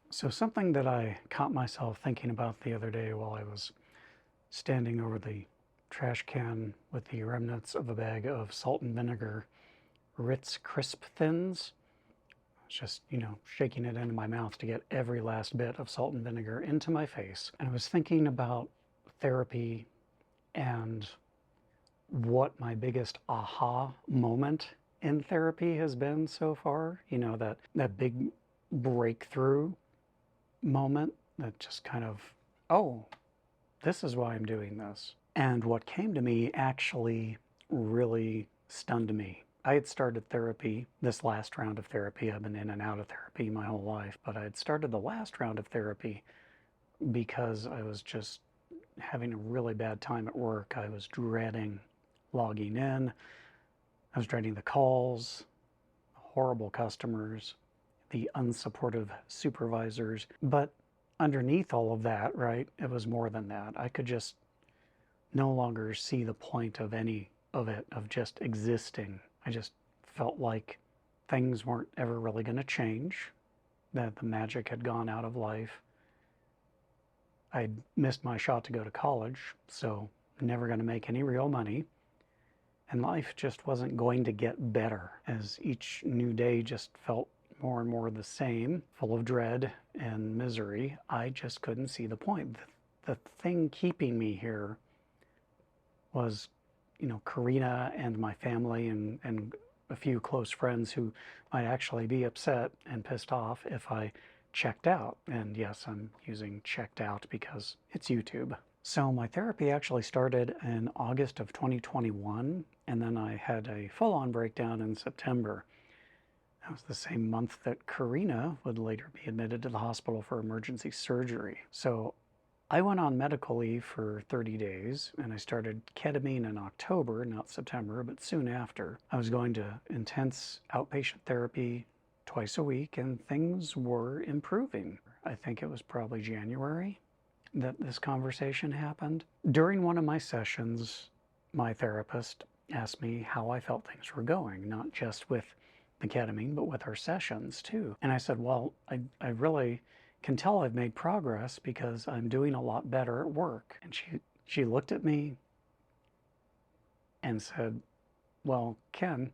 So something that I caught myself thinking about the other day while I was standing over the trash can with the remnants of a bag of salt and vinegar Ritz Crisp Thins. I was just, shaking it into my mouth to get every last bit of salt and vinegar into my face. And I was thinking about therapy and what my biggest aha moment in therapy has been so far. That big breakthrough moment that just kind of, oh, this is why I'm doing this. And what came to me actually really stunned me. I had started therapy, this last round of therapy. I've been in and out of therapy my whole life, but I had started the last round of therapy because I was just having a really bad time at work. I was dreading logging in, I was dreading the calls, horrible customers, the unsupportive supervisors. But underneath all of that, right, it was more than that. I could just no longer see the point of any of it, of just existing. I just felt like things weren't ever really going to change, that the magic had gone out of life. I'd missed my shot to go to college, so never going to make any real money. And life just wasn't going to get better, as each new day just felt more and more the same, full of dread and misery. I just couldn't see the point. The thing keeping me here was, Karina and my family and a few close friends who might actually be upset and pissed off if I checked out. And yes, I'm using checked out because it's YouTube. So my therapy actually started in August of 2021, and then I had a full-on breakdown in September. That was the same month that Karina would later be admitted to the hospital for emergency surgery. So I went on medical leave for 30 days, and I started ketamine in October, not September, but soon after. I was going to intense outpatient therapy twice a week, and things were improving. I think it was probably January that this conversation happened. During one of my sessions, my therapist asked me how I felt things were going, not just with the ketamine, but with our sessions too. And I said, well, I really can tell I've made progress because I'm doing a lot better at work. And she looked at me and said, well, Ken,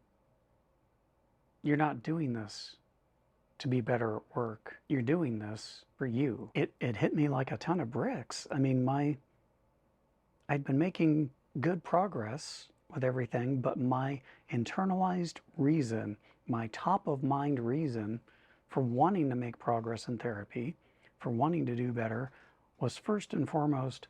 you're not doing this to be better at work. You're doing this for you. It hit me like a ton of bricks. I mean, I'd been making good progress with everything, but my internalized reason, my top of mind reason for wanting to make progress in therapy, for wanting to do better, was first and foremost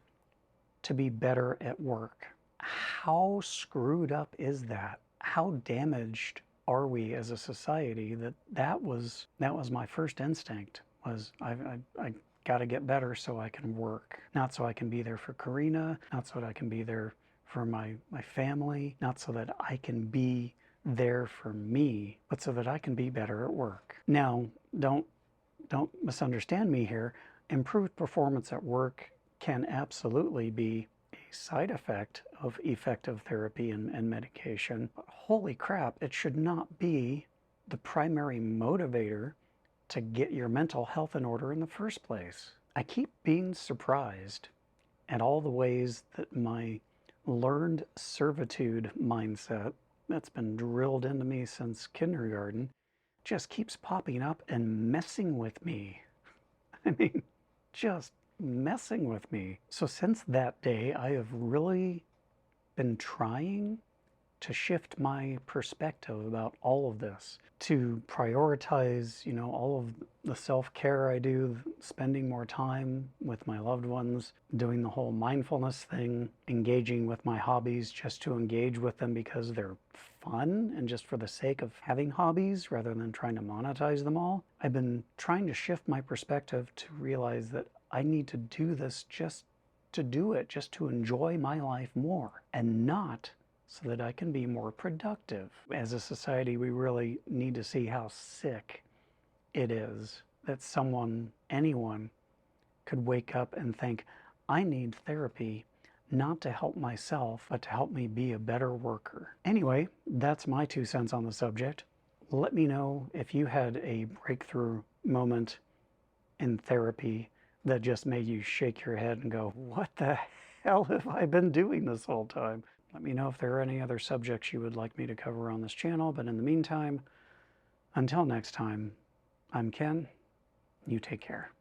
to be better at work. How screwed up is that? How damaged are we as a society that was my first instinct, was I got to get better so I can work, not so I can be there for Karina, not so that I can be there for my family, not so that I can be there for me, but so that I can be better at work. Now, don't misunderstand me here. Improved performance at work can absolutely be a side effect of effective therapy and medication. But holy crap, it should not be the primary motivator to get your mental health in order in the first place. I keep being surprised at all the ways that my learned servitude mindset that's been drilled into me since kindergarten just keeps popping up and messing with me. I mean, just messing with me. So since that day, I have really been trying to shift my perspective about all of this, to prioritize, all of the self-care I do, spending more time with my loved ones, doing the whole mindfulness thing, engaging with my hobbies just to engage with them because they're fun and just for the sake of having hobbies rather than trying to monetize them all. I've been trying to shift my perspective to realize that I need to do this just to do it, just to enjoy my life more, and not so that I can be more productive. As a society, we really need to see how sick it is that anyone, could wake up and think, I need therapy not to help myself, but to help me be a better worker. Anyway, that's my 2 cents on the subject. Let me know if you had a breakthrough moment in therapy that just made you shake your head and go, what the hell have I been doing this whole time? Let me know if there are any other subjects you would like me to cover on this channel, but in the meantime, until next time, I'm Ken. You take care.